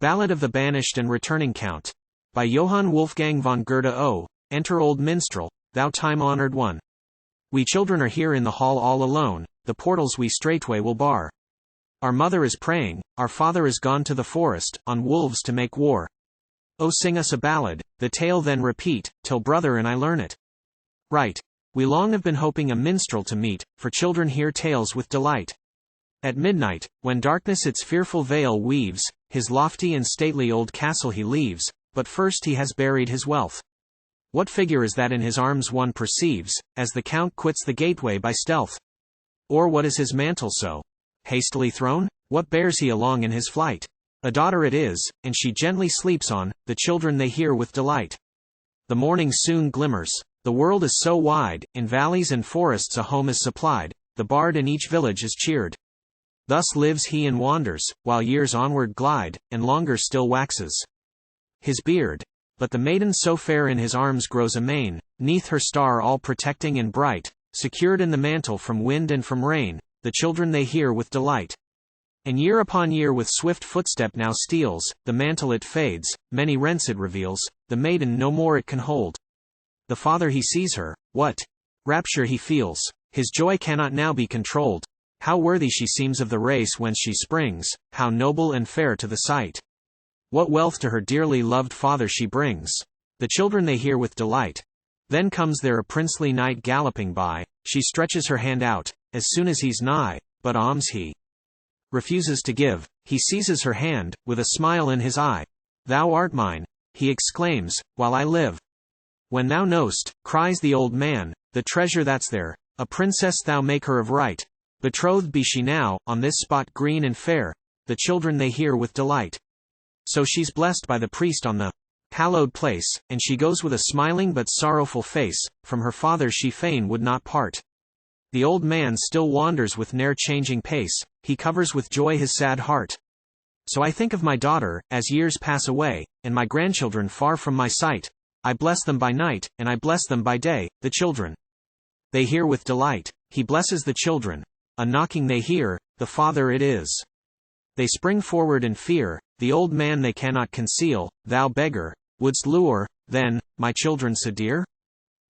Ballad of the Banished and Returning Count. By Johann Wolfgang von Goethe. O, enter old minstrel, thou time-honored one. We children are here in the hall all alone, the portals we straightway will bar. Our mother is praying, our father is gone to the forest, on wolves to make war. Oh, sing us a ballad, the tale then repeat, till brother and I learn it. Right. We long have been hoping a minstrel to meet, for children hear tales with delight. At midnight, when darkness its fearful veil weaves, his lofty and stately old castle he leaves, but first he has buried his wealth. What figure is that in his arms one perceives, as the count quits the gateway by stealth? Or what is his mantle so hastily thrown? What bears he along in his flight? A daughter it is, and she gently sleeps on, the children they hear with delight. The morning soon glimmers. The world is so wide, in valleys and forests a home is supplied, the bard in each village is cheered. Thus lives he and wanders, while years onward glide, and longer still waxes his beard. But the maiden so fair in his arms grows amain, 'neath her star all protecting and bright, secured in the mantle from wind and from rain, the children they hear with delight. And year upon year with swift footstep now steals, the mantle it fades, many rents it reveals, the maiden no more it can hold. The father he sees her, what rapture he feels, his joy cannot now be controlled. How worthy she seems of the race whence she springs, how noble and fair to the sight. What wealth to her dearly loved father she brings. The children they hear with delight. Then comes there a princely knight galloping by, she stretches her hand out, as soon as he's nigh, but alms he refuses to give, he seizes her hand, with a smile in his eye. Thou art mine, he exclaims, while I live. When thou know'st, cries the old man, the treasure that's there, a princess thou make her of right. Betrothed be she now, on this spot green and fair, the children they hear with delight. So she's blessed by the priest on the hallowed place, and she goes with a smiling but sorrowful face, from her father she fain would not part. The old man still wanders with ne'er changing pace, he covers with joy his sad heart. So I think of my daughter, as years pass away, and my grandchildren far from my sight. I bless them by night, and I bless them by day, the children they hear with delight. He blesses the children. A knocking they hear, the father it is. They spring forward in fear, the old man they cannot conceal. Thou beggar, wouldst lure, then, my children so dear?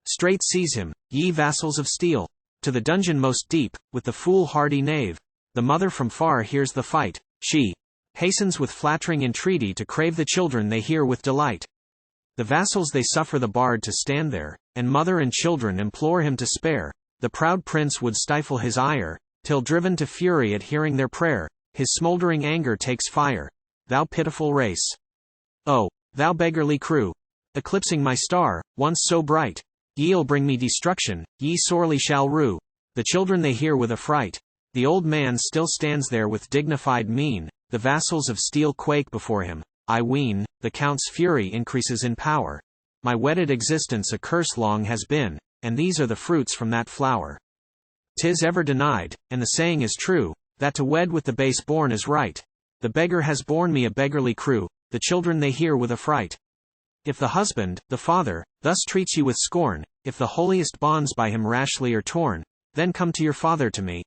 Straight seize him, ye vassals of steel, to the dungeon most deep, with the foolhardy knave. The mother from far hears the fight, she hastens with flattering entreaty to crave the children they hear with delight. The vassals they suffer the bard to stand there, and mother and children implore him to spare. The proud prince would stifle his ire, till driven to fury at hearing their prayer, his smoldering anger takes fire. Thou pitiful race! Oh, thou beggarly crew! Eclipsing my star, once so bright, ye'll bring me destruction, ye sorely shall rue. The children they hear with affright. The old man still stands there with dignified mien, the vassals of steel quake before him. I ween, the count's fury increases in power. My wedded existence a curse long has been, and these are the fruits from that flower. 'Tis ever denied, and the saying is true, that to wed with the base born is right. The beggar has borne me a beggarly crew, the children they hear with affright. If the husband, the father, thus treats you with scorn, if the holiest bonds by him rashly are torn, then come to your father to me.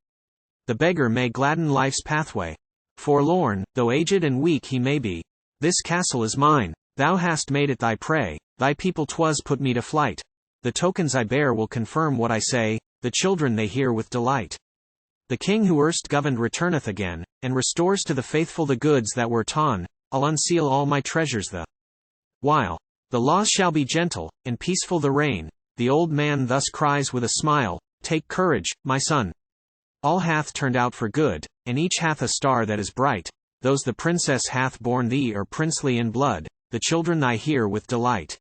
The beggar may gladden life's pathway. Forlorn, though aged and weak he may be. This castle is mine, thou hast made it thy prey, thy people 'twas put me to flight. The tokens I bear will confirm what I say, the children they hear with delight. The king who erst governed returneth again, and restores to the faithful the goods that were ta'en. I'll unseal all my treasures the while. The laws shall be gentle, and peaceful the reign. The old man thus cries with a smile, take courage, my son. All hath turned out for good, and each hath a star that is bright. Those the princess hath borne thee are princely in blood, the children thy hear with delight.